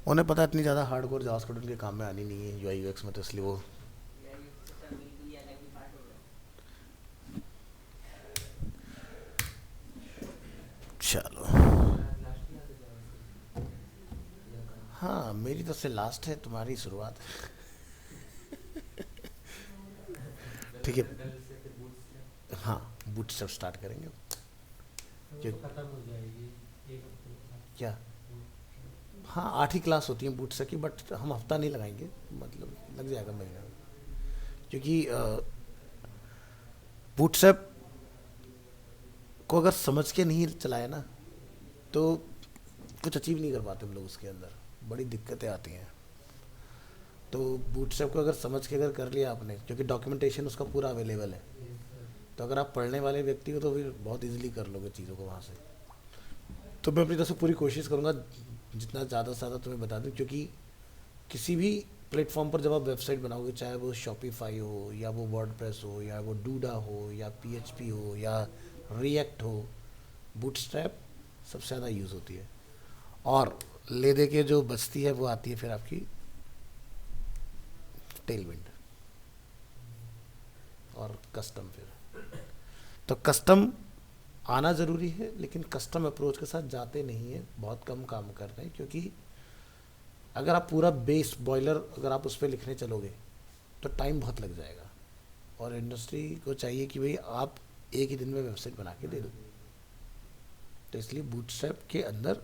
उन्हें पता है इतनी ज़्यादा हार्डकोर जावास्क्रिप्ट उनके काम में आनी नहीं है यूआई यूएक्स में, तो इसलिए वो चलो। हाँ मेरी तो से लास्ट है, तुम्हारी शुरुआत। ठीक है। हाँ बूटस्ट्रैप स्टार्ट करेंगे। जो क्या, हाँ 8 ही क्लास होती हैं बूटस्ट्रैप की, बट हम हफ्ता नहीं लगाएंगे, मतलब लग जाएगा महीना। क्योंकि बूटस्ट्रैप को अगर समझ के नहीं चलाया ना तो कुछ अचीव नहीं कर पाते हम लोग उसके अंदर, बड़ी दिक्कतें आती हैं। तो बूटस्ट्रैप को अगर समझ के अगर कर लिया आपने, क्योंकि डॉक्यूमेंटेशन उसका पूरा अवेलेबल है, तो अगर आप पढ़ने वाले व्यक्ति हो तो फिर बहुत इजीली कर लोगे चीज़ों को वहाँ से। तो मैं अपनी तरफ से पूरी कोशिश करूँगा जितना ज़्यादा से ज़्यादा तुम्हें बता दूँ, क्योंकि किसी भी प्लेटफॉर्म पर जब आप वेबसाइट बनाओगे, चाहे वो शॉपिफाई हो या वो वर्डप्रेस हो या वो डूडा हो या पीएचपी हो या रिएक्ट हो, बूटस्ट्रैप सबसे ज़्यादा यूज़ होती है। और ले दे के जो बचती है वो आती है फिर आपकी टेलविंड और कस्टम। फिर तो कस्टम आना ज़रूरी है, लेकिन कस्टम अप्रोच के साथ जाते नहीं है, बहुत कम काम कर रहे हैं। क्योंकि अगर आप पूरा बेस बॉयलर अगर आप उस पर लिखने चलोगे तो टाइम बहुत लग जाएगा, और इंडस्ट्री को चाहिए कि भाई आप एक ही दिन में वेबसाइट बना के दे दो। तो इसलिए बूटस्ट्रैप के अंदर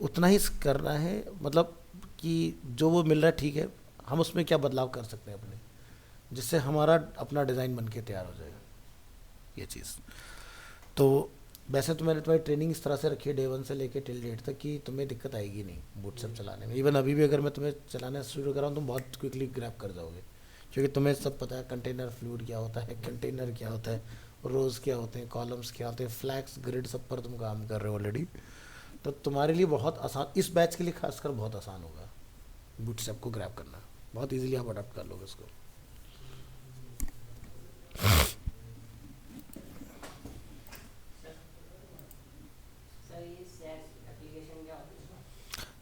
उतना ही करना है, मतलब कि जो वो मिल रहा है ठीक है, हम उसमें क्या बदलाव कर सकते हैं अपने, जिससे हमारा अपना डिज़ाइन बन के तैयार हो जाएगा ये चीज़। तो वैसे तो मैंने तुम्हारी ट्रेनिंग इस तरह से रखी है डे 1 से लेके टिल डेट तक कि तुम्हें दिक्कत आएगी नहीं बूटस्ट्रैप चलाने में। इवन अभी भी अगर मैं तुम्हें चलाना शुरू कराऊँ तुम बहुत क्विकली ग्रैब कर जाओगे, क्योंकि तुम्हें सब पता है कंटेनर फ्लूइड क्या होता है, कंटेनर क्या होता है, रोज़ क्या होते हैं, कॉलम्स क्या होते हैं, फ्लैग्स ग्रिड, सब पर तुम काम कर रहे हो ऑलरेडी। तो तुम्हारे लिए बहुत आसान, इस बैच के लिए खासकर बहुत आसान होगा बूटस्ट्रैप को ग्रैब करना, बहुत इजीली आप अडॉप्ट कर लोगे उसको।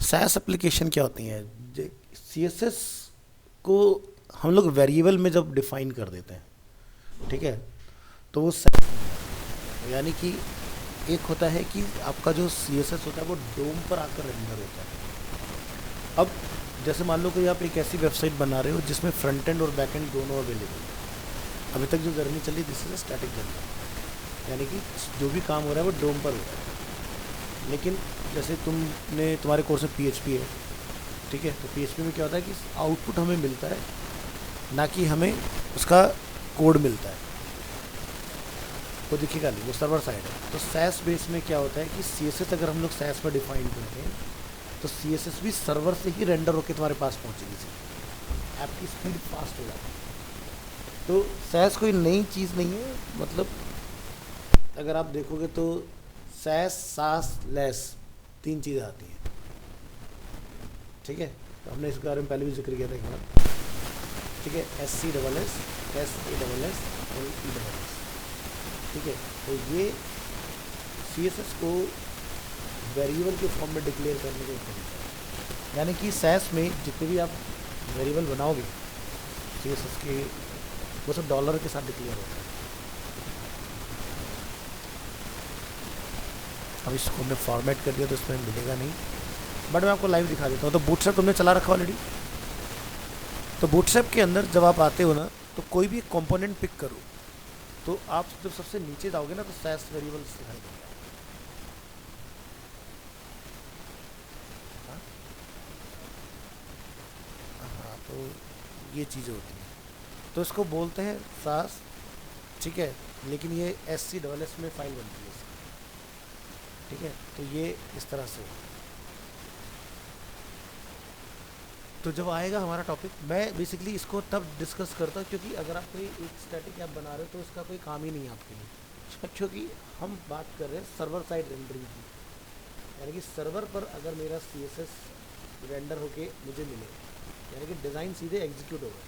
सैस एप्लीकेशन क्या होती हैं? सी एस एस को हम लोग वेरिएबल में जब डिफाइन कर देते हैं, ठीक है, तो वो यानी कि एक होता है कि आपका जो सी एस एस होता है वो डोम पर आकर रेंडर होता है। अब जैसे मान लो कि आप एक ऐसी वेबसाइट बना रहे हो जिसमें फ्रंट एंड और बैक एंड दोनों अवेलेबल है। अभी तक जो जर्नी चली दिस इज स्टैटिक जर्नी, यानी कि जो भी काम हो रहा है वो डोम पर हो रहा है। लेकिन जैसे तुमने तुम्हारे कोर्स में पीएचपी है, ठीक है, तो पीएचपी में क्या होता है कि आउटपुट हमें मिलता है, ना कि हमें उसका कोड मिलता है, वो दिखेगा नहीं, वो सर्वर साइड है। तो सैस बेस में क्या होता है कि सीएसएस अगर हम लोग सैस पर डिफाइन करते हैं तो सीएसएस भी सर्वर से ही रेंडर होकर तुम्हारे पास पहुँचेगी, ऐप की स्पीड फास्ट हो जाती है। तो सैस कोई नई चीज़ नहीं है, मतलब अगर आप देखोगे तो सैस, सास, लेस, 3 चीज़ें आती हैं, ठीक है। तो हमने इसके बारे में पहले भी जिक्र किया था एक बार, ठीक है, SC SS, SAS और ESS, ठीक है। तो ये CSS को वेरिएबल के फॉर्म में डिक्लेयर करने का तरीका है, यानी कि सैस में जितने भी आप वेरिएबल बनाओगे CSS के, वो सब डॉलर के साथ डिक्लेयर होता है। अब इसको हमने फॉर्मेट कर दिया तो इसमें मिलेगा नहीं, बट मैं आपको लाइव दिखा देता हूँ। तो बूटस्ट्रैप तुमने चला रखा ऑलरेडी, तो बूटस्ट्रैप के अंदर जब आप आते हो ना तो कोई भी कंपोनेंट पिक करो, तो आप जब सबसे नीचे जाओगे ना तो सैस वेरिएबल्स दिखाई देंगे। हाँ हाँ, तो ये चीज़ें होती हैं, तो इसको बोलते हैं सास, ठीक है। लेकिन ये SC SS में फाइल बनती है इसकी, ठीक है। तो ये इस तरह से, तो जब आएगा हमारा टॉपिक मैं बेसिकली इसको तब डिस्कस करता हूँ, क्योंकि अगर आप कोई एक स्टैटिक ऐप बना रहे हो तो इसका कोई काम ही नहीं है आपके लिए, क्योंकि हम बात कर रहे हैं सर्वर साइड रेंडरिंग की। यानी कि सर्वर पर अगर मेरा सी एस एस रेंडर होके मुझे मिले, यानी कि डिज़ाइन सीधे एग्जीक्यूट होगा,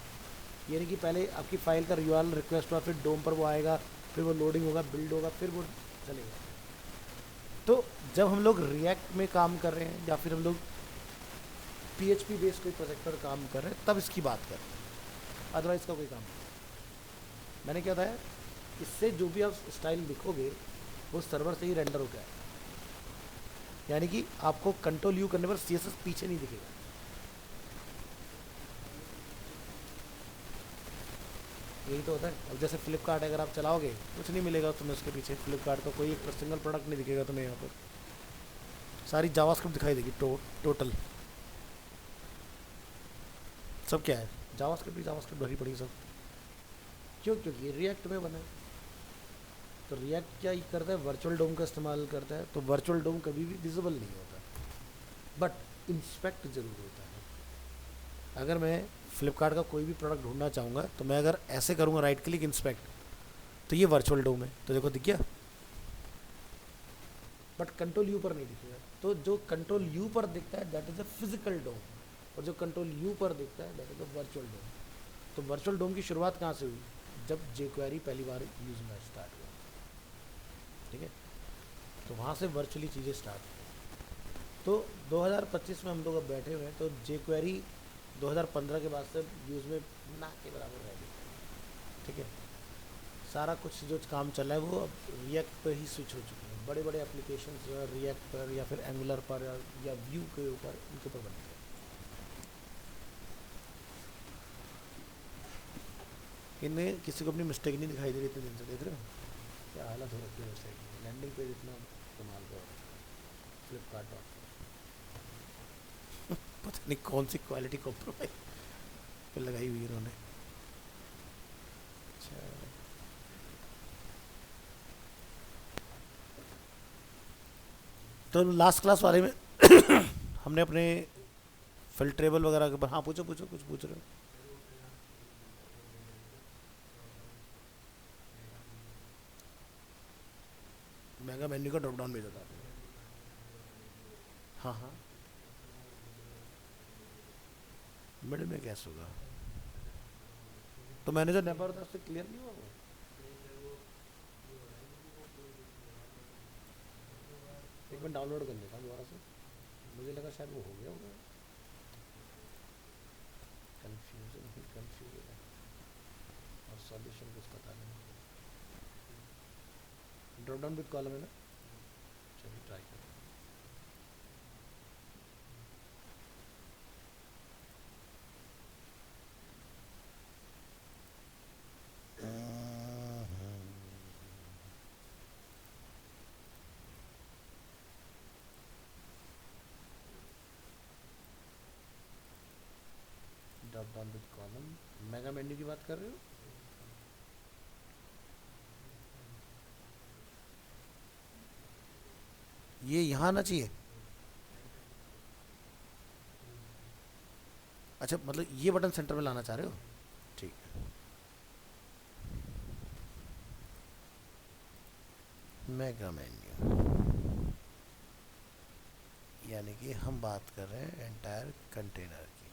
यानी कि पहले आपकी फ़ाइल का यूआरएल रिक्वेस्ट हुआ, फिर डोम पर वो आएगा, फिर वो लोडिंग होगा, बिल्ड होगा, फिर वो चलेगा। तो जब हम लोग रिएक्ट में काम कर रहे हैं या फिर हम लोग पीएचपी बेस्ड कोई प्रोजेक्ट पर काम कर रहे हैं तब इसकी बात कर रहे हैं, अदरवाइज़ का कोई काम नहीं। मैंने क्या बताया, इससे जो भी आप स्टाइल लिखोगे वो सर्वर से ही रेंडर होगा, यानी कि आपको कंट्रोल यू करने पर सीएसएस पीछे नहीं दिखेगा। यही तो होता है। अब जैसे फ्लिपकार्ट अगर आप चलाओगे कुछ नहीं मिलेगा तुम्हें उसके पीछे, फ्लिपकार्ट का कोई एक सिंगल प्रोडक्ट नहीं दिखेगा तुम्हें, यहाँ पर सारी जावास्क्रिप्ट दिखाई देगी टोटल। सब क्या है, जावास्क्रिप्ट भरी पड़ी सब। क्यों? क्योंकि रिएक्ट में बना है। तो रिएक्ट क्या करता है, वर्चुअल डोम का इस्तेमाल करता है, तो वर्चुअल डोम कभी भी विजिबल नहीं होता, बट इंस्पेक्ट जरूर होता है। अगर मैं फ्लिपकार्ट का कोई भी प्रोडक्ट ढूंढना चाहूँगा तो मैं अगर ऐसे करूँगा राइट क्लिक इंस्पेक्ट, तो ये वर्चुअल डोम है, तो देखो दिख गया, बट कंट्रोल यू पर नहीं दिखेगा। तो जो कंट्रोल यू पर दिखता है दैट इज़ अ फिजिकल डोम, और जो कंट्रोल यू पर दिखता है दैट इज़ अ वर्चुअल डोम। तो वर्चुअल डोम की शुरुआत कहाँ से हुई, जब jQuery पहली बार यूज़ में स्टार्ट हुआ, ठीक है, तो वहाँ से वर्चुअली चीज़ें स्टार्ट हुई। तो 2025 में हम लोग अब बैठे हुए हैं, तो jQuery 2015 के बाद से यूज़ में ना के बराबर रह गई, ठीक है। सारा कुछ जो काम चल रहा है वो अब रिएक्ट पर ही स्विच हो चुके हैं, बड़े बड़े एप्लीकेशन रिएक्ट पर या फिर एंगुलर पर या व्यू के ऊपर उनके ऊपर बनते हैं। इनमें किसी को अपनी मिस्टेक नहीं दिखाई दे रही इतने दिन से, देख रहे हो क्या हालत हो रखी है मिस्टेक की। लैंडिंग पेज इतना कमाल का फ्लिपकार्ट डॉट पता नहीं कौन सी क्वालिटी कॉम्प्रोमाइज पे लगाई हुई है इन्होंने। अच्छा, तो लास्ट क्लास वाले में हमने अपने फिल्ट्रेबल वगैरह के ऊपर, हाँ पूछो पूछो कुछ पूछ रहे हो। मेगा मेन्यू का ड्रॉप डाउन भेजा था आपने? हाँ हाँ, मिड में कैसे होगा, तो मैंने जो नेबर था उससे क्लियर नहीं हुआ वो। एक मिनट डाउनलोड कर लेता हूँ दोबारा से, मुझे लगा शायद वो हो गया होगा। कंफ्यूजन ही कंफ्यूजन है और सॉल्यूशन कुछ पता नहीं। ड्रॉप डाउन विद कॉलम है ना, चलिए ट्राई करें। Drop down with column, mega menu की बात कर रहे हो? ये यहाँ आना चाहिए। अच्छा, मतलब ये बटन सेंटर में लाना चाह रहे हो, ठीक है। मेगा मेन्यू यानी कि हम बात कर रहे हैं एंटायर कंटेनर की,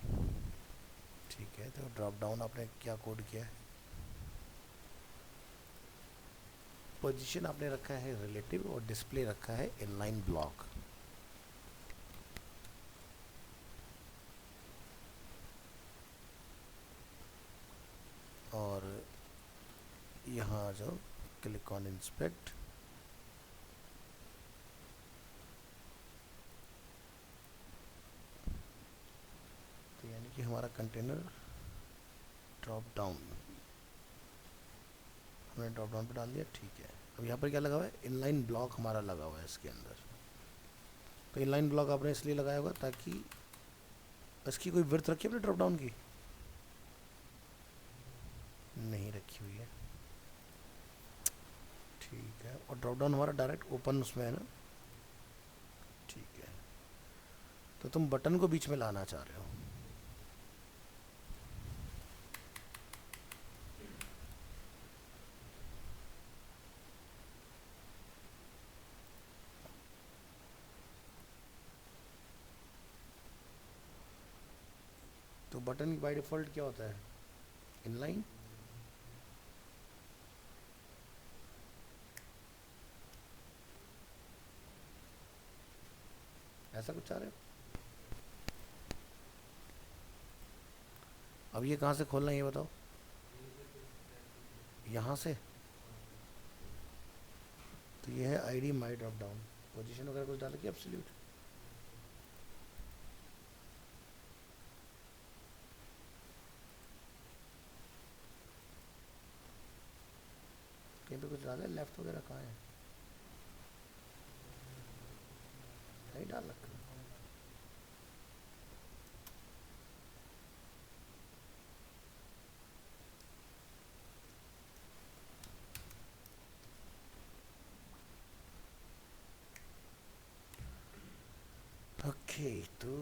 ठीक है। तो ड्रॉप डाउन आपने क्या कोड किया है, पोजीशन आपने रखा है रिलेटिव और डिस्प्ले रखा है इनलाइन ब्लॉक। और यहाँ आ जाओ, क्लिक ऑन इंस्पेक्ट, तो यानी कि हमारा कंटेनर ड्रॉप डाउन, हमने ड्रॉप डाउन पे डाल दिया, ठीक है। अब यहाँ पर क्या लगा हुआ है, इनलाइन ब्लॉक हमारा लगा हुआ है इसके अंदर। तो इनलाइन ब्लॉक आपने इसलिए लगाया होगा ताकि इसकी कोई विड्थ रखी है अपने ड्रॉप डाउन की, नहीं रखी हुई है, ठीक है। और ड्रॉप डाउन हमारा डायरेक्ट ओपन उसमें है ना, ठीक है। तो तुम बटन को बीच में लाना चाह रहे हो, बटन बाय डिफ़ॉल्ट क्या होता है, इनलाइन। ऐसा कुछ चाह रहे हो? अब ये कहाँ से खोलना है ये बताओ, यहाँ से। तो ये है आईडी माई ड्रॉप डाउन, पोजीशन वगैरह कुछ डाला कि एब्सोल्यूट। कहीं पे कुछ डाला है, लेफ्ट वगैरह कहाँ है, नहीं डाल रखा। ओके तो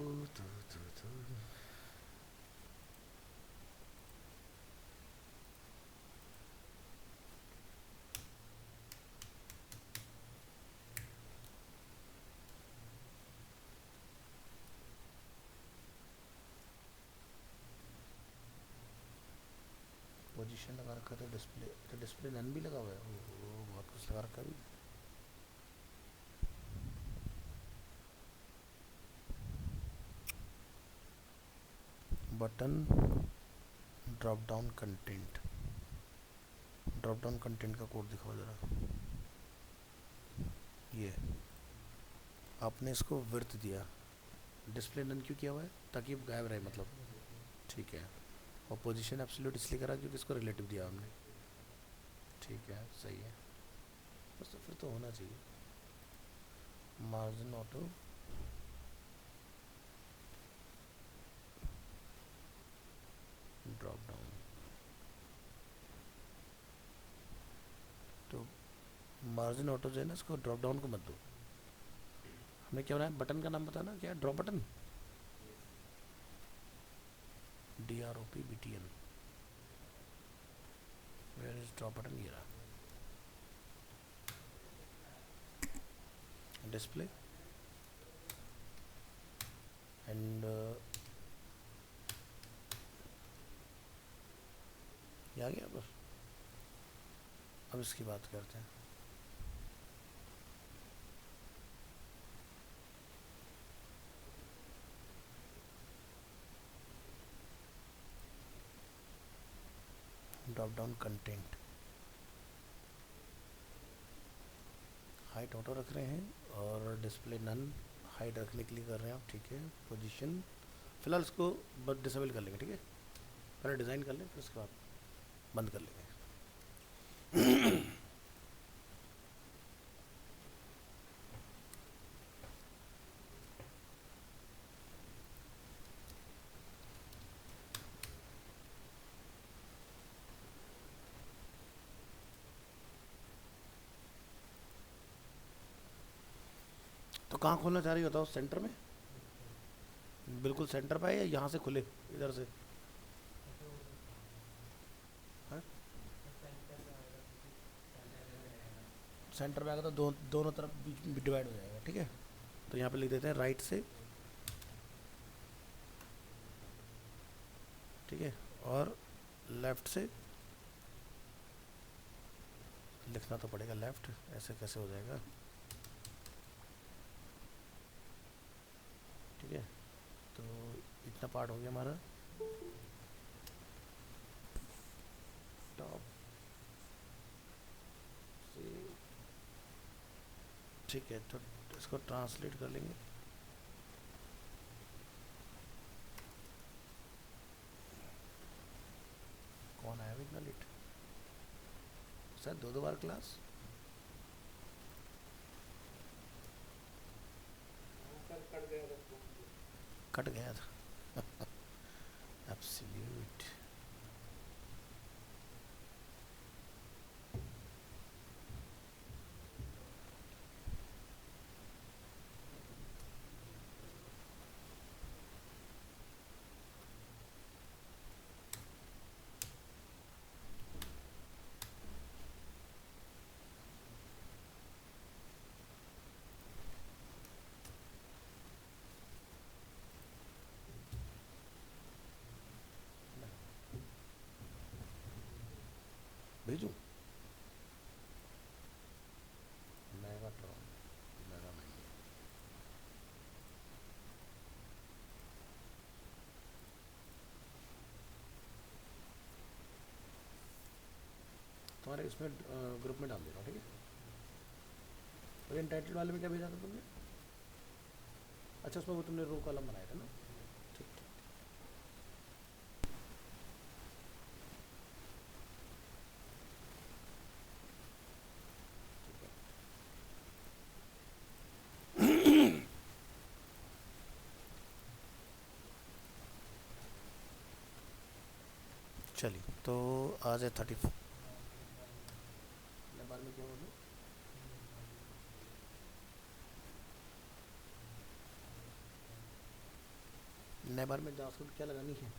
पोजीशन लगा रखा था, डिस्प्ले तो डिस्प्ले नन भी लगा हुआ है, ओह बहुत कुछ लगा रखा भी। Button drop down content, drop down content का कोड दिखाओ ज़रा। ये आपने इसको विड्थ दिया, डिस्प्ले नन क्यों किया हुआ है, ताकि ये गायब रहे मतलब, ठीक है। और पोजीशन एब्सोल्यूट इसलिए करा क्योंकि इसको रिलेटिव दिया हमने, ठीक है सही है। बस तो फिर तो होना चाहिए। मार्जिन ऑटो, ड्रॉप डाउन, तो मार्जिन ऑटो जो है ना, इसको ड्रॉप डाउन को मत दो। हमने क्या बनाया, बटन का नाम बताना क्या है, drop button, DROP BTN, where is drop button, ये रहा। डिस्प्ले एंड ये आ गया बस। अब इसकी बात करते हैं। Drop down content, height auto रख रहे हैं और डिस्प्ले नन हाइट रखने के लिए कर रहे हैं आप, ठीक है। पोजीशन फिलहाल इसको बस डिसेबल कर लेंगे, ठीक है। पहले डिज़ाइन कर लें फिर उसके बाद बंद कर लेंगे। तो कहाँ खोलना चाह रही हो बताओ, सेंटर में, बिल्कुल सेंटर पे है या यहाँ से खुले इधर से, हाँ? सेंटर पे आएगा तो दोनों तरफ बीच डिवाइड हो जाएगा, ठीक है। तो यहाँ पे लिख देते हैं राइट से, ठीक है, और लेफ़्ट से लिखना तो पड़ेगा, लेफ़्ट ऐसे कैसे हो जाएगा, ठीक है। तो इतना पार्ट हो गया हमारा। टॉप से, ठीक है, तो इसको ट्रांसलेट कर लेंगे। कौन आया इतना लेट, सर दो बार क्लास कट गया था। एब्सोल्यूट। तुम्हारे इसमें ग्रुप में डाल दे रहा हूँ, ठीक है। और टाइटल वाले में क्या भेजा था तुमने? अच्छा, उसमें वो तुमने रो कॉलम बनाया था ना, ठीक ठीक। चलिए, तो आज है 34। बार में क्या बोलो? नए बार में जासूट क्या लगानी है?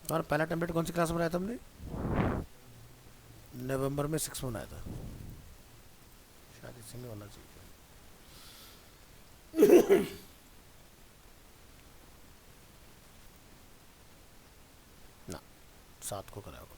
और पहला टेम्पलेट कौन सी क्लास में बनाया था हमने? नवंबर में 6 में बनाया था, शायद इसी में होना चाहिए। ना, 7 को कराया होगा।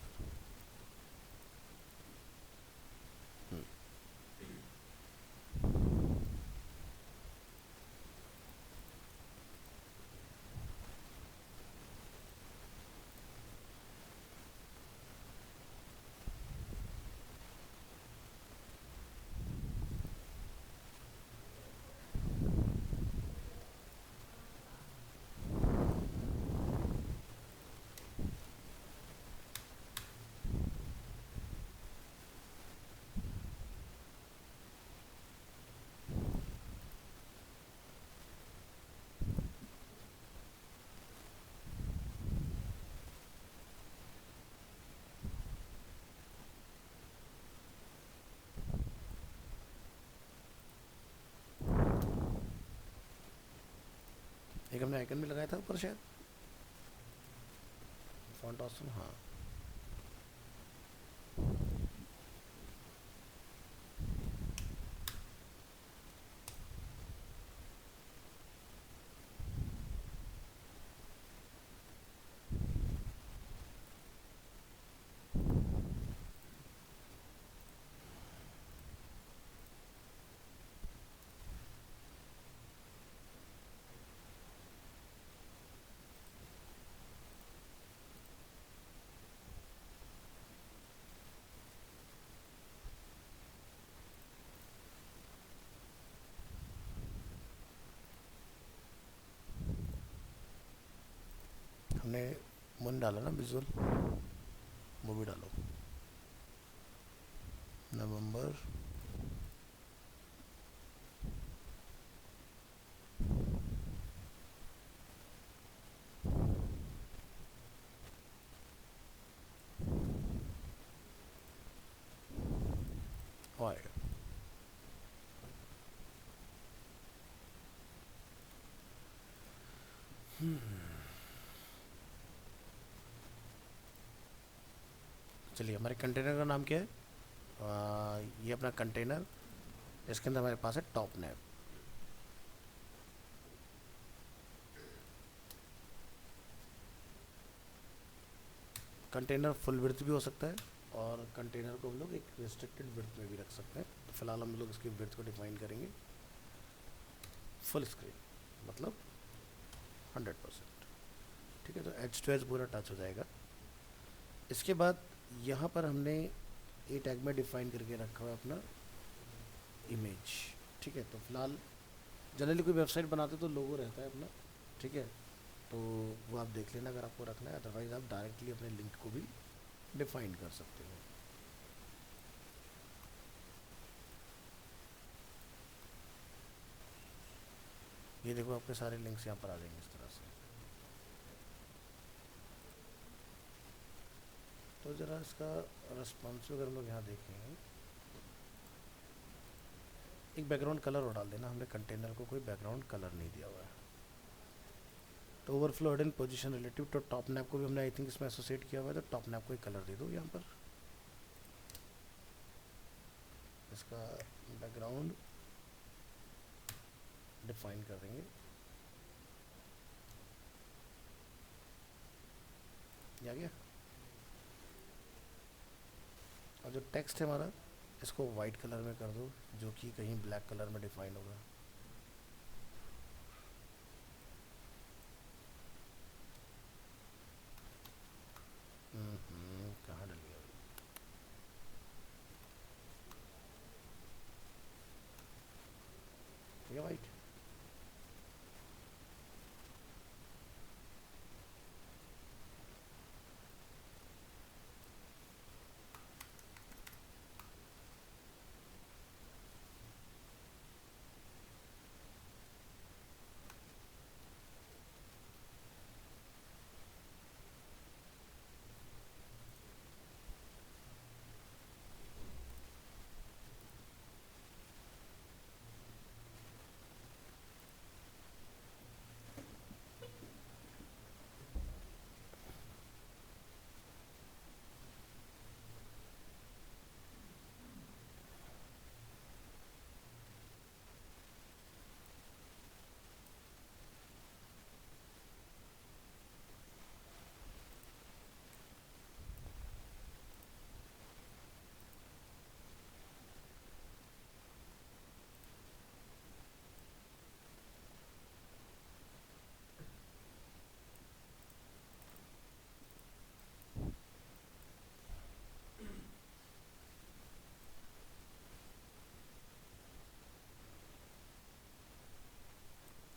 एक हमने आइकन भी लगाया था ऊपर शायद, फॉन्ट ऑप्शन, हाँ। हमने मन डाला ना, विजुअल मूवी डालो, नवंबर आएगा। चलिए, हमारे कंटेनर का नाम क्या है? ये अपना कंटेनर, इसके अंदर हमारे पास है टॉप नैब। कंटेनर फुल विड्थ भी हो सकता है, और कंटेनर को हम लोग एक रिस्ट्रिक्टेड विड्थ में भी रख सकते हैं। तो फिलहाल हम लोग इसकी विड्थ को डिफाइन करेंगे फुल स्क्रीन, मतलब 100%। ठीक है, तो एज टू एज पूरा टच हो जाएगा। इसके बाद यहाँ पर हमने ए टैग में डिफाइन करके रखा हुआ है अपना इमेज। ठीक है, तो फिलहाल जनरली कोई वेबसाइट बनाते तो लोगो रहता है अपना, ठीक है, तो वो आप देख लेना अगर आपको रखना है, अदरवाइज़ आप डायरेक्टली अपने लिंक को भी डिफाइन कर सकते हो। ये देखो आपके सारे लिंक्स यहाँ पर आ जाएंगे इस तरह से। तो ज़रा इसका रिस्पॉन्सिव अगर हम लोग यहाँ देखें, एक बैकग्राउंड कलर और डाल देना, हमने कंटेनर को कोई बैकग्राउंड कलर नहीं दिया हुआ है। तो ओवरफ्लो हिडन पोजीशन रिलेटिव तो टॉप नैप को भी हमने आई थिंक इसमें एसोसिएट किया हुआ है, तो टॉप नैप को एक कलर दे दो यहाँ पर। इसका बैकग्राउंड डिफाइन कर देंगे, ये आ गया। और जो टेक्स्ट है हमारा, इसको वाइट कलर में कर दो, जो कि कहीं ब्लैक कलर में डिफाइन होगा। कहाँ डल गया ठीक है वाइट।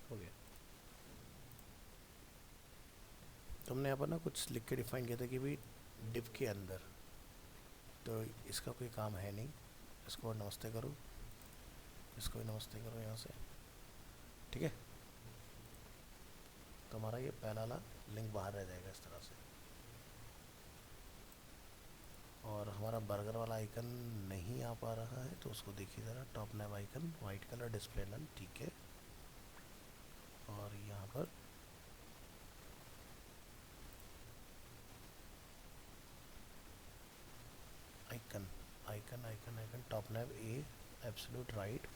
हो गया। तो हमने यहाँ पर ना कुछ लिख के डिफाइन किया था कि भाई डिव के अंदर, तो इसका कोई काम है नहीं, इसको नमस्ते करो, इसको भी नमस्ते करो यहाँ से, ठीक है। तो हमारा ये पहला वाला लिंक बाहर रह जाएगा इस तरह से। और हमारा बर्गर वाला आइकन नहीं आ पा रहा है, तो उसको देखिए ज़रा, top nap icon white colour display none, ठीक है। और यहाँ पर icon icon icon icon top nap a absolute right,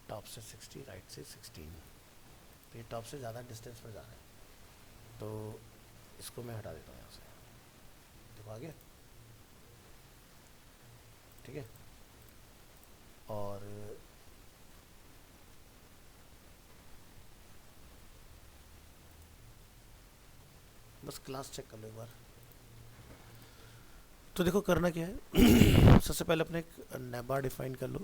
top से 60 राइट से 16, तो ये टॉप से ज़्यादा डिस्टेंस पर जा रहा है, तो इसको मैं हटा देता हूँ यहाँ से, देखो आ गया, ठीक है। और बस क्लास चेक कर लो एक बार। तो देखो करना क्या है सबसे पहले अपने एक नैप बार डिफाइन कर लो,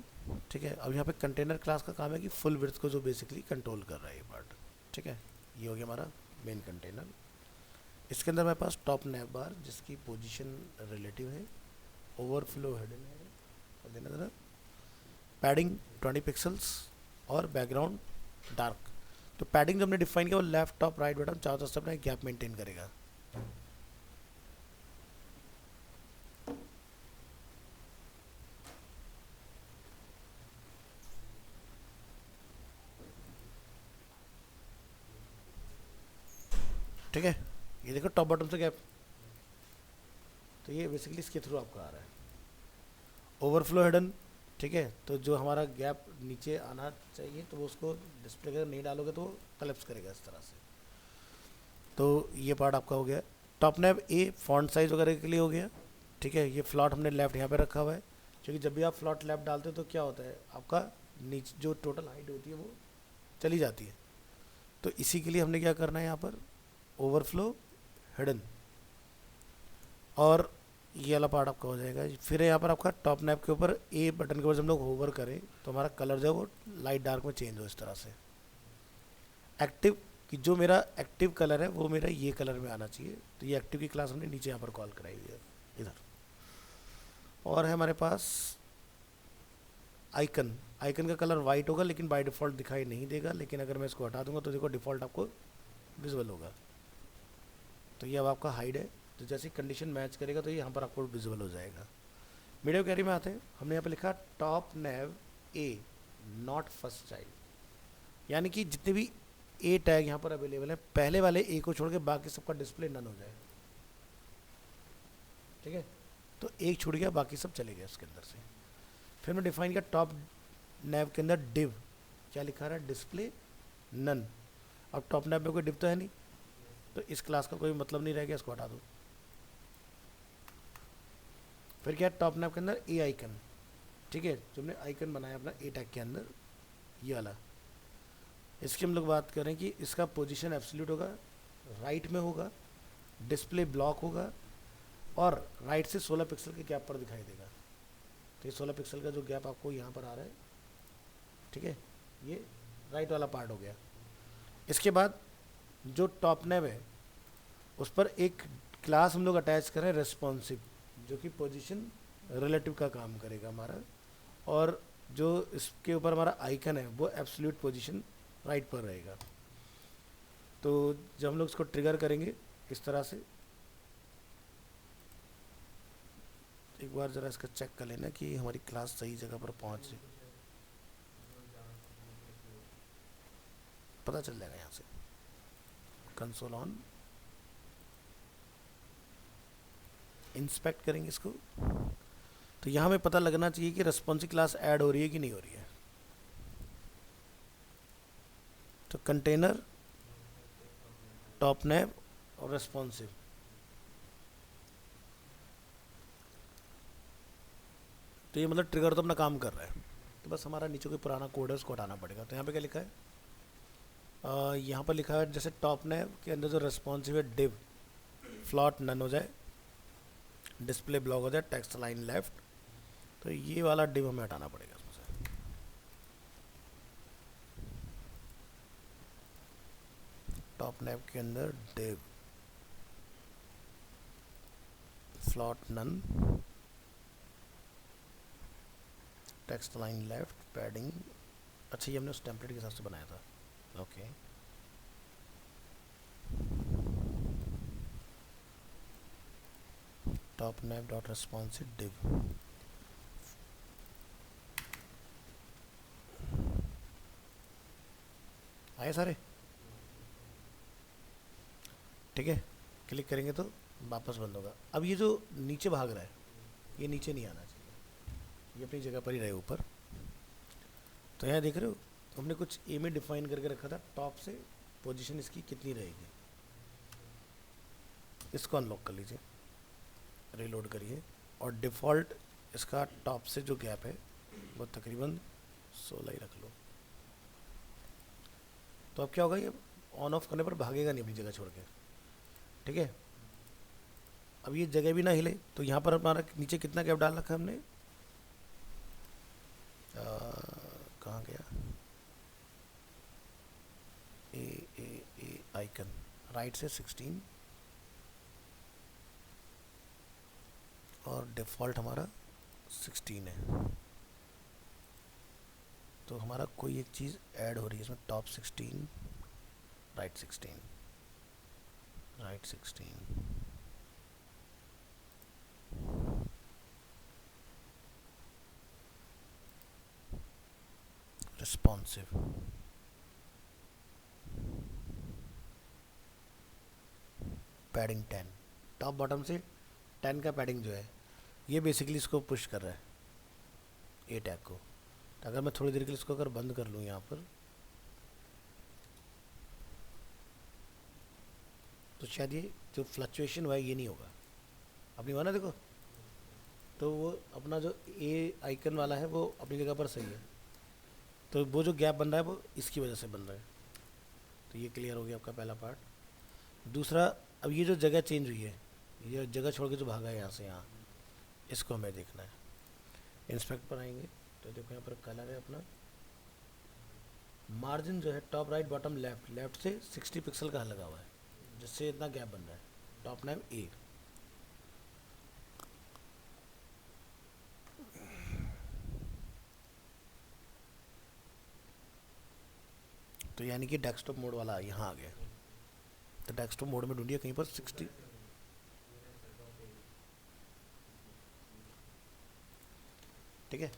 ठीक है। अब यहाँ पे कंटेनर क्लास का काम है कि फुल विड्थ को जो बेसिकली कंट्रोल कर रहा है ये पार्ट, ठीक है। ये हो गया हमारा मेन कंटेनर। इसके अंदर मेरे पास टॉप नैप बार जिसकी पोजीशन रिलेटिव है, ओवरफ्लो हिडन है, और देना ज़रा पैडिंग 20 पिक्सल्स और बैकग्राउंड डार्क। तो पैडिंग जो हमने डिफाइन किया वो लेफ्ट टॉप राइट बटन चारों तरफ से अपना गैप मेंटेन करेगा। ठीक है, ये देखो टॉप बॉटम से गैप, तो ये बेसिकली इसके थ्रू आपका आ रहा है। ओवरफ्लो हिडन, ठीक है, तो जो हमारा गैप नीचे आना चाहिए तो वो उसको डिस्प्ले कर नहीं डालोगे तो कलेप्स करेगा इस तरह से। तो ये पार्ट आपका हो गया। टॉप नैप ए फॉन्ट साइज वगैरह के लिए हो गया, ठीक है। ये फ्लॉट हमने लेफ्ट यहाँ पे रखा हुआ है, क्योंकि जब भी आप फ्लॉट लेफ्ट डालते हो तो क्या होता है, आपका नीचे जो टोटल हाइट होती है वो चली जाती है। तो इसी के लिए हमने क्या करना है यहाँ पर, ओवरफ्लो हिडन। और ये वाला पार्ट आपका हो जाएगा। फिर यहाँ पर आपका टॉप नैप के ऊपर ए बटन के ऊपर जब हम लोग होवर करें तो हमारा कलर जो है वो लाइट डार्क में चेंज हो इस तरह से। एक्टिव कि जो मेरा एक्टिव कलर है वो मेरा ये कलर में आना चाहिए। तो ये एक्टिव की क्लास हमने नीचे यहाँ पर कॉल कराई हुई है इधर। और है हमारे पास आइकन। आइकन का कलर वाइट होगा लेकिन बाय डिफ़ॉल्ट दिखाई नहीं देगा, लेकिन अगर मैं इसको हटा दूंगा तो देखो डिफ़ॉल्ट आपको विजुअल होगा। तो ये अब आपका हाइड है, तो जैसे कंडीशन मैच करेगा तो ये यहाँ पर आपको विजुअल हो जाएगा। मीडिया क्वेरी में आते हैं, हमने यहाँ पर लिखा top naive A not first child, यानी कि जितने भी ए टैग यहाँ पर अवेलेबल है पहले वाले ए को छोड़ के बाकी सबका डिस्प्ले नन हो जाए। ठीक है, तो एक छूट गया, बाकी सब चले गए उसके अंदर से। फिर मैं डिफाइन किया टॉप नैव के अंदर डिव, क्या लिखा रहा है, डिस्प्ले नन। अब टॉप नैव में कोई डिव तो है नहीं, तो इस क्लास का कोई मतलब नहीं रह गया, इसको हटा दो। फिर क्या है टॉप नैव के अंदर ए आइकन। ठीक है, जो हमने आइकन बनाया अपना ए टैग के अंदर ये वाला, इसकी हम लोग बात करें कि इसका पोजीशन एब्सोल्यूट होगा, राइट में होगा, डिस्प्ले ब्लॉक होगा और राइट से 16 पिक्सल के गैप पर दिखाई देगा। तो ये 16 पिक्सल का जो गैप आपको यहाँ पर आ रहा है, ठीक है, ये राइट वाला पार्ट हो गया। इसके बाद जो टॉप नैव है उस पर एक क्लास हम लोग अटैच करें रेस्पॉन्सिव, जो कि पोजीशन रिलेटिव का काम करेगा हमारा, और जो इसके ऊपर हमारा आइकन है वो एब्सोल्यूट पोजीशन राइट पर रहेगा। तो जब हम लोग इसको ट्रिगर करेंगे इस तरह से, एक बार ज़रा इसका चेक कर लेना कि हमारी क्लास सही जगह पर पहुंच रही, पता चल जाएगा यहाँ से। कंसोल ऑन, इंस्पेक्ट करेंगे इसको, तो यहाँ हमें पता लगना चाहिए कि रेस्पॉन्सिव क्लास ऐड हो रही है कि नहीं हो रही है। तो कंटेनर, टॉप नैव और रेस्पॉन्सिव, तो ये मतलब ट्रिगर तो अपना काम कर रहा है। तो बस हमारा नीचे कोई पुराना कोड है उसको हटाना पड़ेगा। तो यहाँ पे क्या लिखा है, यहाँ पर लिखा है जैसे टॉप नैव के अंदर जो रेस्पॉन्सिव है डिव फ्लॉट नन हो जाए, डिस्प्ले ब्लॉक हो जाए, टेक्स्ट लाइन लेफ्ट, तो ये वाला डिव हमें हटाना पड़ेगा इसमें से। टॉप नैव के अंदर div float none, text align left, padding, अच्छा ये हमने उस टेम्पलेट के हिसाब से बनाया था। Okay, top nav dot responsive div, आए सारे, ठीक है। क्लिक करेंगे तो वापस बंद होगा। अब ये जो नीचे भाग रहा है ये नीचे नहीं आना चाहिए, ये अपनी जगह पर ही रहे ऊपर। तो यहाँ देख रहे हो हमने कुछ ए में डिफाइन करके रखा था, टॉप से पोजीशन इसकी कितनी रहेगी। इसको अनलॉक कर लीजिए, रीलोड करिए, और डिफ़ॉल्ट इसका टॉप से जो गैप है वो तकरीबन 16 ही रख लो। तो अब क्या होगा, ये ऑन ऑफ करने पर भागेगा नहीं अपनी जगह छोड़ के। ठीक है, अब ये जगह भी ना हिले, तो यहाँ पर हमारा नीचे कितना गैप डाल रखा है हमने, कहाँ गया, ए आइकन, राइट से 16 और डिफ़ॉल्ट हमारा 16 है। तो हमारा कोई एक चीज़ ऐड हो रही है इसमें, top 16, right 16, right 16, responsive, padding 10, top bottom से 10 का पैडिंग जो है ये बेसिकली इसको पुश कर रहा है ए टैग को। तो अगर मैं थोड़ी देर के लिए इसको अगर बंद कर लूँ यहाँ पर, तो शायद ये जो फ्लक्चुएशन हुआ है ये नहीं होगा। अपनी हुआ ना, देखो, तो वो अपना जो ए आइकन वाला है वो अपनी जगह पर सही है, तो वो जो गैप बन रहा है वो इसकी वजह से बन रहा है। तो ये क्लियर हो गया आपका पहला पार्ट। दूसरा, अब ये जो जगह चेंज हुई है, ये जगह छोड़ के जो भागा है यहाँ से यहाँ, इसको हमें देखना है। इंस्पेक्ट पर आएंगे तो देखो यहाँ पर कलर है अपना, मार्जिन जो है top right bottom left, left से 60 पिक्सल का लगा हुआ है, जिससे इतना गैप बन रहा है। टॉप नेम ए, तो यानी कि डेस्कटॉप मोड वाला यहाँ आ गया। तो डेस्कटॉप मोड में ढूंढिए कहीं पर 60, ठीक है।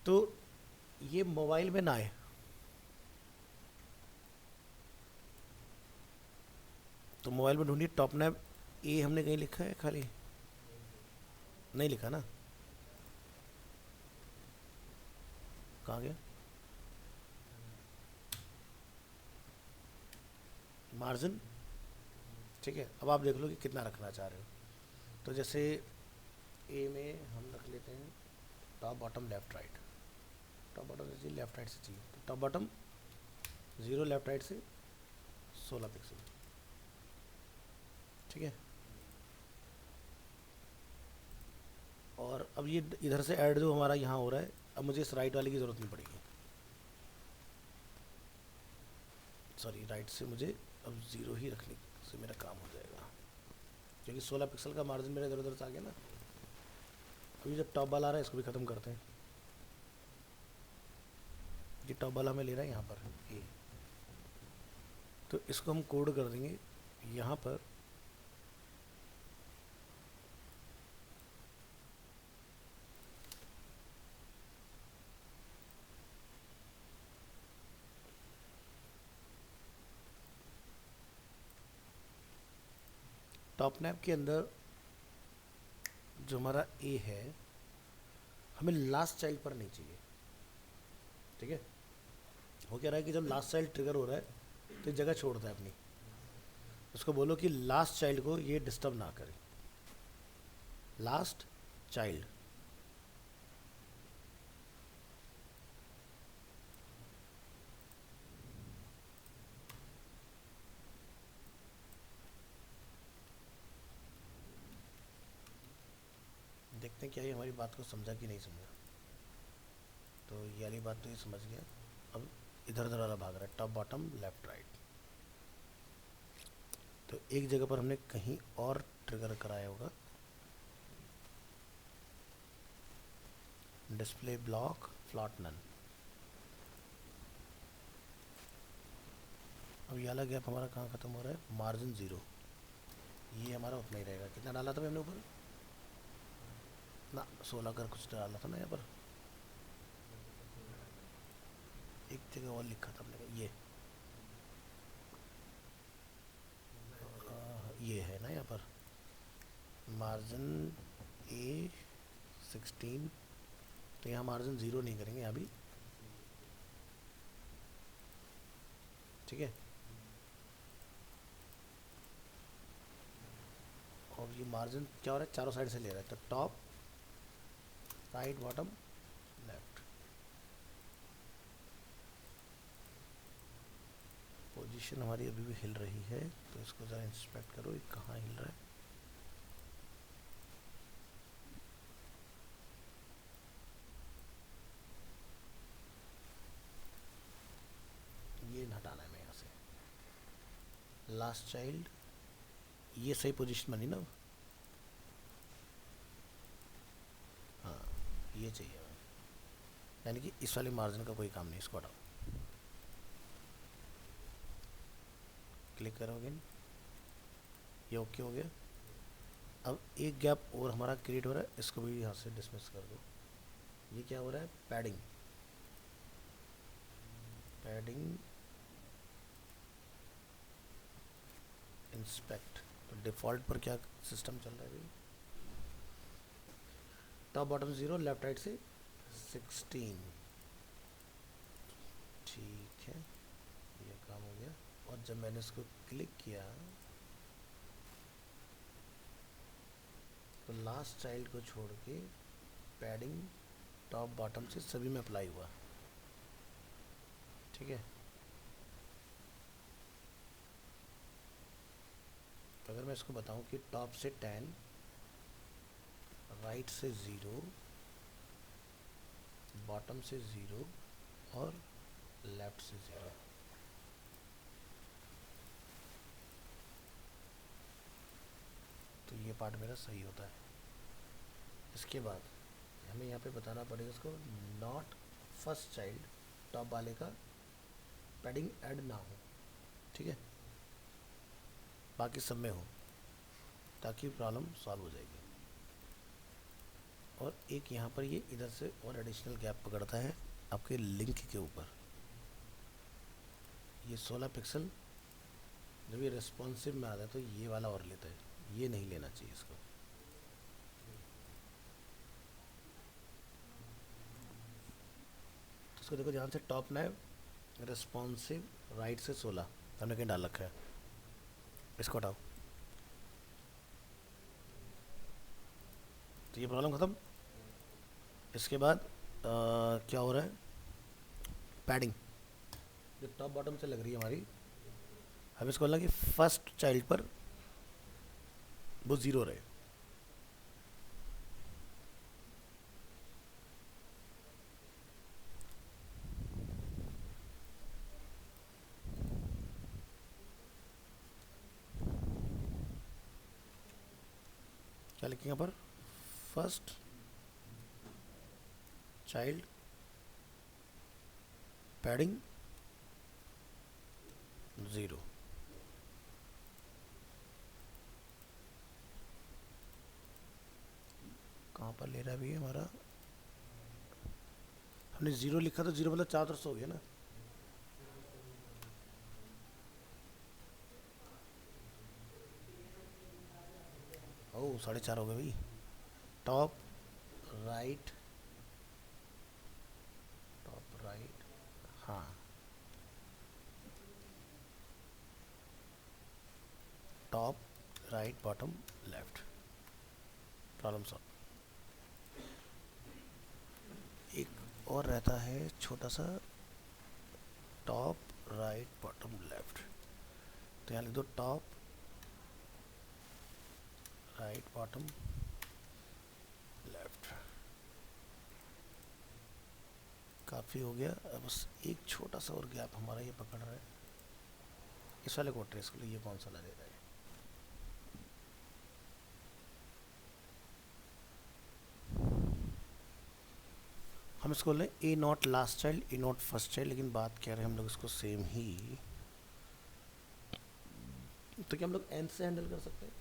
तो ये मोबाइल में ना आए, तो मोबाइल में ढूंढिए टॉप नैप ए, हमने कहीं लिखा है खाली, नहीं लिखा ना, कहाँ गया मार्जिन, ठीक है। अब आप देख लो कि कितना रखना चाह रहे हो। तो जैसे ए में हम रख लेते हैं top bottom left right, top bottom से चाहिए लेफ्ट राइट से चाहिए, तो टॉप बॉटम 0 लेफ्ट राइट से 16 पिक्सल, ठीक है। और अब ये इधर से ऐड जो हमारा यहाँ हो रहा है, अब मुझे इस राइट वाले की ज़रूरत नहीं पड़ेगी, सॉरी राइट से मुझे अब 0 ही रखने से मेरा काम हो जाएगा, क्योंकि 16 पिक्सल का मार्जिन मेरा इधर उधर से आ गया ना। अभी जब टॉप वाला आ रहा है इसको भी ख़त्म करते हैं। ये टॉप वाला हमें ले रहा है यहाँ पर ए, तो इसको हम कोड कर देंगे यहाँ पर टॉप नैप के अंदर जो हमारा ए है, हमें लास्ट चाइल्ड पर नहीं चाहिए, ठीक है। हो क्या रहा है कि जब लास्ट चाइल्ड ट्रिगर हो रहा है तो जगह छोड़ता है अपनी, उसको बोलो कि लास्ट चाइल्ड को ये डिस्टर्ब ना करे, लास्ट चाइल्ड, देखते हैं क्या ये हमारी बात को समझा कि नहीं समझा। तो ये वाली बात तो ये समझ गया। अब इधर उधर वाला भाग रहा है, टॉप बॉटम लेफ्ट राइट, तो एक जगह पर हमने कहीं और ट्रिगर कराया होगा, डिस्प्ले ब्लॉक फ्लॉट नन। अब ये वाला गैप हमारा कहाँ ख़त्म हो रहा है, मार्जिन 0, ये हमारा उतना ही रहेगा। कितना डाला था हमने ऊपर ना, 16 कर कुछ डाला था ना यहाँ पर, एक जगह और लिखा था हमने, ये है ना यहाँ पर मार्जिन ए 16, तो यहाँ मार्जिन 0 नहीं करेंगे यहाँ भी, ठीक है। और ये मार्जिन क्या हो रहा है, चारों साइड से ले रहा है, तो top right bottom left, position हमारी अभी भी हिल रही है, तो इसको ज़रा इंस्पेक्ट करो ये कहाँ हिल रहा है। ये हटाना है मैं यहाँ से, लास्ट चाइल्ड, ये सही पोजीशन बनी ना, हाँ ये चाहिए हमें, यानी कि इस वाले मार्जिन का कोई काम नहीं, इसको हटाओ, क्लिक करोगे, ये ओके हो गया। अब एक गैप और हमारा क्रिएट हो रहा है, इसको भी यहाँ से डिसमिस कर दो। ये क्या हो रहा है, पैडिंग, पैडिंग इंस्पेक्ट, तो डिफ़ॉल्ट पर क्या सिस्टम चल रहा है भाई, टॉप बॉटम 0 लेफ्ट राइट से 16, ठीक है ये काम हो गया। और जब मैंने इसको क्लिक किया तो लास्ट चाइल्ड को छोड़ के पैडिंग टॉप बॉटम से सभी में अप्लाई हुआ, ठीक है। तो अगर मैं इसको बताऊं कि टॉप से 10, राइट से 0, बॉटम से 0 और लेफ्ट से 0। तो ये पार्ट मेरा सही होता है। इसके बाद हमें यहाँ पे बताना पड़ेगा इसको, नॉट फर्स्ट चाइल्ड टॉप वाले का पैडिंग ऐड ना हो, ठीक है, बाकी सब में हो, ताकि प्रॉब्लम सॉल्व हो जाएगी। और एक यहाँ पर ये इधर से और एडिशनल गैप पकड़ता है आपके लिंक के ऊपर। ये 16 पिक्सल जब ये रेस्पॉन्सिव में आता है तो ये वाला और लेता है, ये नहीं लेना चाहिए इसको। तो इसको देखो ध्यान से, टॉप नैव रेस्पॉन्सिव राइट से 16 हमने कहीं डाल रखा है, इसको हटाओ। तो ये प्रॉब्लम ख़त्म। इसके बाद क्या हो रहा है, पैडिंग जो टॉप बॉटम से लग रही है हमारी, हम इसको बोलना कि फर्स्ट चाइल्ड पर वो 0 रहे। क्या लिखेंगे यहाँ पर, फर्स्ट चाइल्ड पैडिंग 0। कहाँ पर ले रहा है अभी हमारा, हमने 0 लिखा तो 0 मतलब 4 तरफ से हो गया ना। ओ 4.5 हो गए भाई। टॉप राइट, टॉप राइट, हाँ, top right bottom left, problem solve. एक और रहता है छोटा सा, टॉप राइट बॉटम लेफ्ट। तो यहाँ लिख दो टॉप राइट बॉटम लेफ्ट। काफ़ी हो गया, अब बस एक छोटा सा और गैप हमारा ये पकड़ रहा है। इस वाले को ट्रेस कर लो, ये कौन सा ला दे रहा है। हम इसको बोल रहे हैं a not last child, a not first child, लेकिन बात कह रहे हैं हम लोग इसको सेम ही। तो क्या हम लोग एन से हैंडल कर सकते हैं?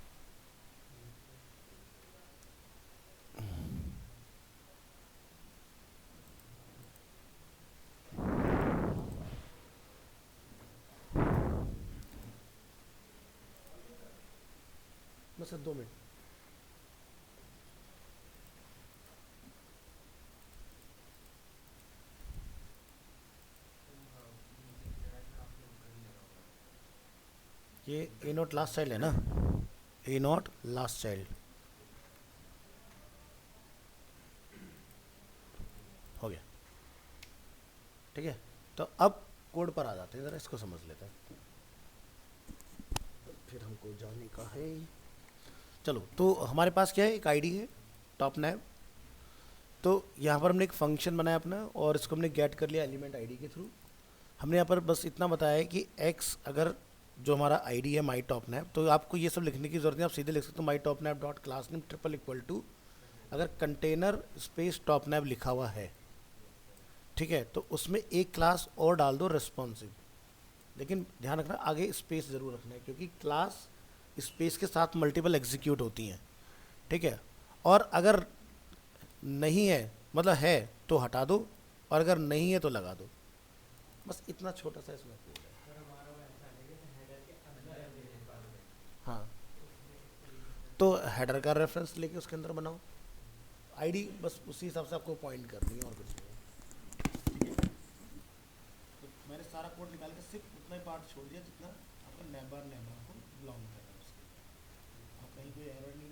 बस 2 मिनट। ये ए नॉट लास्ट चाइल्ड है ना, ए नॉट लास्ट चाइल्ड हो गया, ठीक है। तो अब कोड पर आ जाते हैं, ज़रा इसको समझ लेते हैं, फिर हमको जाने का है। चलो, तो हमारे पास क्या है, एक आईडी है टॉप नैव। तो यहाँ पर हमने एक फंक्शन बनाया अपना, और इसको हमने गेट कर लिया एलिमेंट आईडी के थ्रू। हमने यहाँ पर बस इतना बताया है कि एक्स, अगर जो हमारा आईडी है माई टॉप नैव, तो आपको ये सब लिखने की ज़रूरत नहीं, आप सीधे लिख सकते हो my top nav dot class name triple equal to, अगर कंटेनर स्पेस टॉप नैव लिखा हुआ है, ठीक है, तो उसमें एक क्लास और डाल दो रेस्पॉन्सिव। लेकिन ध्यान रखना आगे स्पेस ज़रूर रखना है, क्योंकि क्लास स्पेस के साथ मल्टीपल एग्जीक्यूट होती हैं, ठीक है। और अगर नहीं है, मतलब है, तो हटा दो, और अगर नहीं है तो लगा दो। बस इतना छोटा सा इसमें कोड है। हाँ, तो हेडर का रेफरेंस लेके उसके अंदर बनाओ आईडी, बस उसी हिसाब से आपको पॉइंट करनी है और कुछ नहीं, ठीक है। तो मैंने सारा कोड निकाल के सिर्फ उतना ही पार्ट छोड़ दिया जितना आपका नेबर को बिलोंग कर रहा है उसके, आप कहीं कोई एरर नहीं